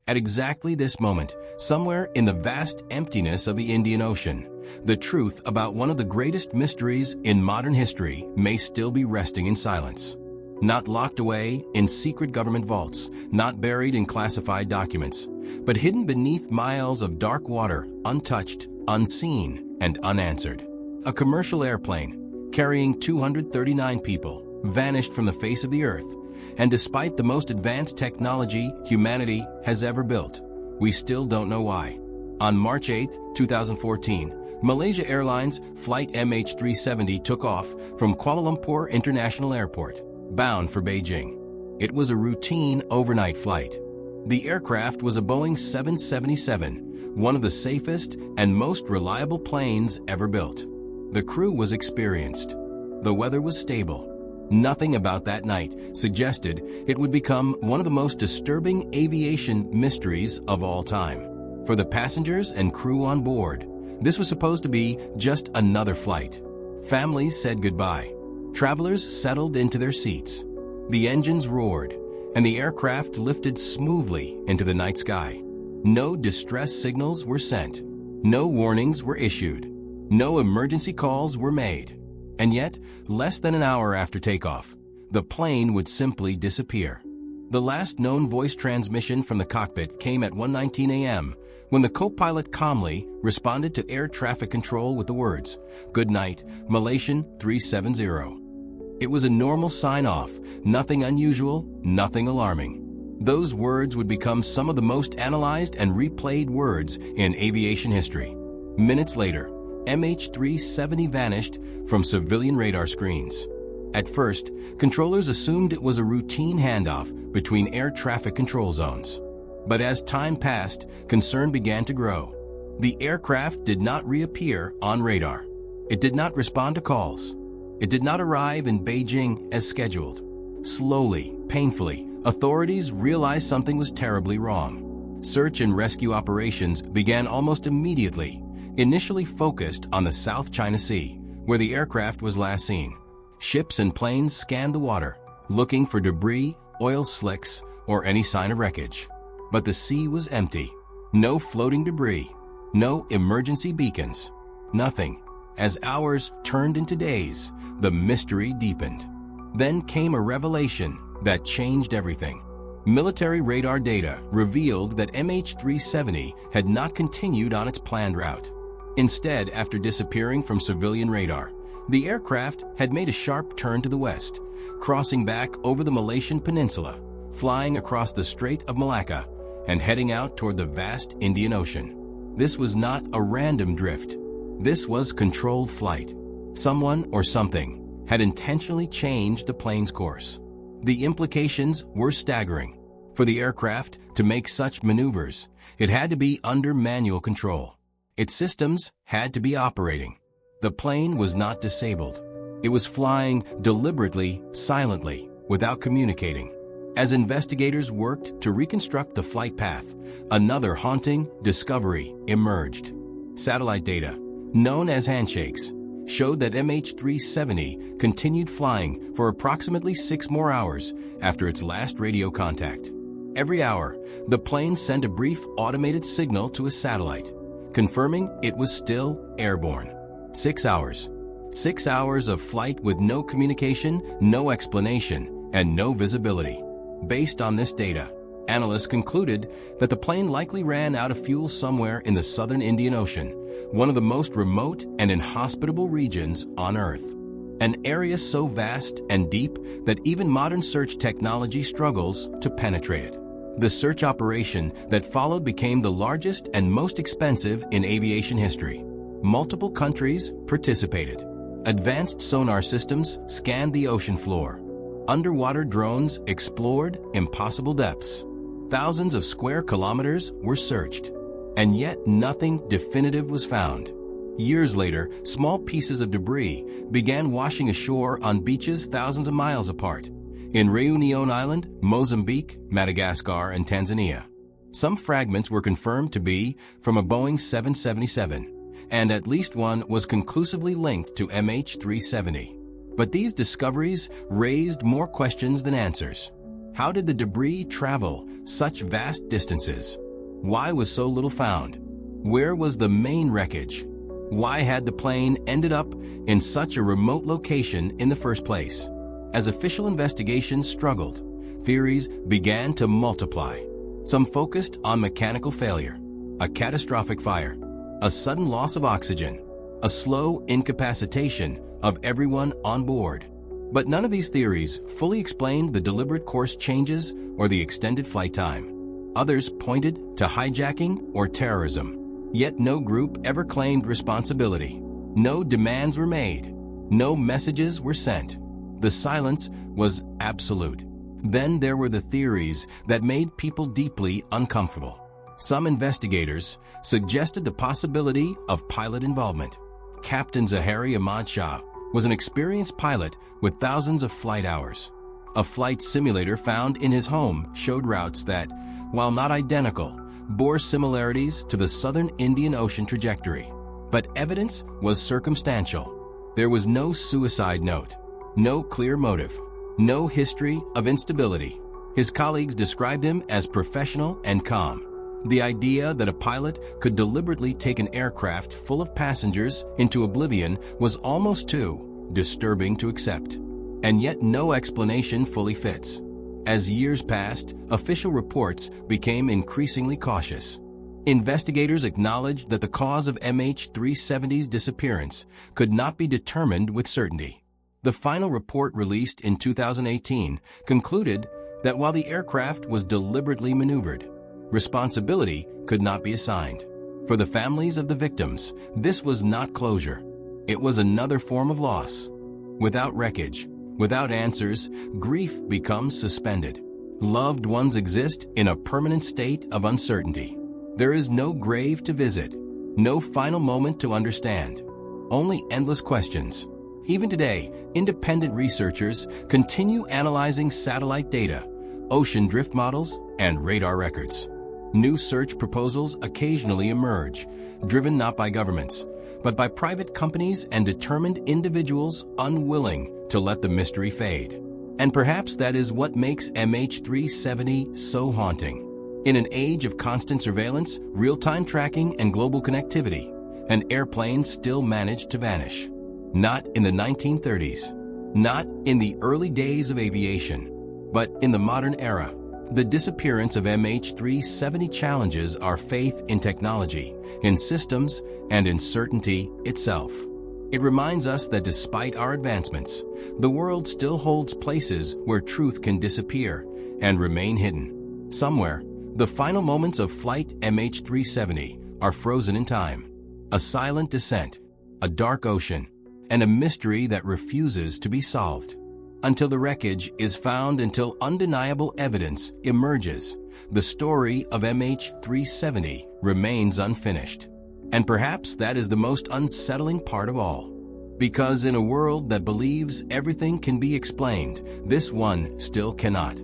At exactly this moment, somewhere in the vast emptiness of the Indian Ocean, the truth about one of the greatest mysteries in modern history may still be resting in silence. Not locked away in secret government vaults, not buried in classified documents, but hidden beneath miles of dark water, untouched, unseen, and unanswered. A commercial airplane, carrying 239 people, vanished from the face of the earth, and despite the most advanced technology humanity has ever built, we still don't know why. On March 8, 2014, Malaysia Airlines Flight MH370 took off from Kuala Lumpur International Airport, bound for Beijing. It was a routine overnight flight. The aircraft was a Boeing 777, one of the safest and most reliable planes ever built. The crew was experienced. The weather was stable. Nothing about that night suggested it would become one of the most disturbing aviation mysteries of all time. For the passengers and crew on board, this was supposed to be just another flight. Families said goodbye. Travelers settled into their seats. The engines roared, and the aircraft lifted smoothly into the night sky. No distress signals were sent. No warnings were issued. No emergency calls were made. And yet, less than an hour after takeoff, the plane would simply disappear. The last known voice transmission from the cockpit came at 1:19 a.m., when the co-pilot calmly responded to air traffic control with the words, "Good night, Malaysian 370." It was a normal sign-off, nothing unusual, nothing alarming. Those words would become some of the most analyzed and replayed words in aviation history. Minutes later, MH370 vanished from civilian radar screens. At first, controllers assumed it was a routine handoff between air traffic control zones. But as time passed, concern began to grow. The aircraft did not reappear on radar. It did not respond to calls. It did not arrive in Beijing as scheduled. Slowly, painfully, authorities realized something was terribly wrong. Search and rescue operations began almost immediately, initially focused on the South China Sea, where the aircraft was last seen. Ships and planes scanned the water, looking for debris, oil slicks, or any sign of wreckage. But the sea was empty. No floating debris. No emergency beacons. Nothing. As hours turned into days, the mystery deepened. Then came a revelation that changed everything. Military radar data revealed that MH370 had not continued on its planned route. Instead, after disappearing from civilian radar, the aircraft had made a sharp turn to the west, crossing back over the Malaysian peninsula, flying across the Strait of Malacca, and heading out toward the vast Indian Ocean. This was not a random drift. This was controlled flight. Someone or something had intentionally changed the plane's course. The implications were staggering. For the aircraft to make such maneuvers, it had to be under manual control. Its systems had to be operating. The plane was not disabled. It was flying deliberately, silently, without communicating. As investigators worked to reconstruct the flight path, another haunting discovery emerged. Satellite data, known as handshakes, showed that MH370 continued flying for approximately 6 more hours after its last radio contact. Every hour, the plane sent a brief automated signal to a satellite, confirming it was still airborne. 6 hours. 6 hours of flight with no communication, no explanation, and no visibility. Based on this data, analysts concluded that the plane likely ran out of fuel somewhere in the southern Indian Ocean, one of the most remote and inhospitable regions on Earth. An area so vast and deep that even modern search technology struggles to penetrate it. The search operation that followed became the largest and most expensive in aviation history. Multiple countries participated. Advanced sonar systems scanned the ocean floor. Underwater drones explored impossible depths. Thousands of square kilometers were searched. And yet nothing definitive was found. Years later, small pieces of debris began washing ashore on beaches thousands of miles apart, in Réunion Island, Mozambique, Madagascar, and Tanzania. Some fragments were confirmed to be from a Boeing 777, and at least one was conclusively linked to MH370. But these discoveries raised more questions than answers. How did the debris travel such vast distances? Why was so little found? Where was the main wreckage? Why had the plane ended up in such a remote location in the first place? As official investigations struggled, theories began to multiply. Some focused on mechanical failure, a catastrophic fire, a sudden loss of oxygen, a slow incapacitation of everyone on board. But none of these theories fully explained the deliberate course changes or the extended flight time. Others pointed to hijacking or terrorism. Yet no group ever claimed responsibility. No demands were made. No messages were sent. The silence was absolute. Then there were the theories that made people deeply uncomfortable. Some investigators suggested the possibility of pilot involvement. Captain Zahari Ahmad Shah was an experienced pilot with thousands of flight hours. A flight simulator found in his home showed routes that, while not identical, bore similarities to the southern Indian Ocean trajectory. But evidence was circumstantial. There was no suicide note, no clear motive, no history of instability. His colleagues described him as professional and calm. The idea that a pilot could deliberately take an aircraft full of passengers into oblivion was almost too disturbing to accept. And yet no explanation fully fits. As years passed, official reports became increasingly cautious. Investigators acknowledged that the cause of MH370's disappearance could not be determined with certainty. The final report released in 2018 concluded that while the aircraft was deliberately maneuvered, responsibility could not be assigned. For the families of the victims, this was not closure. It was another form of loss. Without wreckage, without answers, grief becomes suspended. Loved ones exist in a permanent state of uncertainty. There is no grave to visit, no final moment to understand, only endless questions. Even today, independent researchers continue analyzing satellite data, ocean drift models, and radar records. New search proposals occasionally emerge, driven not by governments, but by private companies and determined individuals unwilling to let the mystery fade. And perhaps that is what makes MH370 so haunting. In an age of constant surveillance, real-time tracking, and global connectivity, an airplane still managed to vanish. Not in the 1930s, not in the early days of aviation, but in the modern era. The disappearance of MH370 challenges our faith in technology, in systems, and in certainty itself. It reminds us that despite our advancements, the world still holds places where truth can disappear and remain hidden. Somewhere, the final moments of Flight MH370 are frozen in time. A silent descent, a dark ocean, and a mystery that refuses to be solved. Until the wreckage is found, until undeniable evidence emerges, the story of MH370 remains unfinished. And perhaps that is the most unsettling part of all. Because in a world that believes everything can be explained, this one still cannot.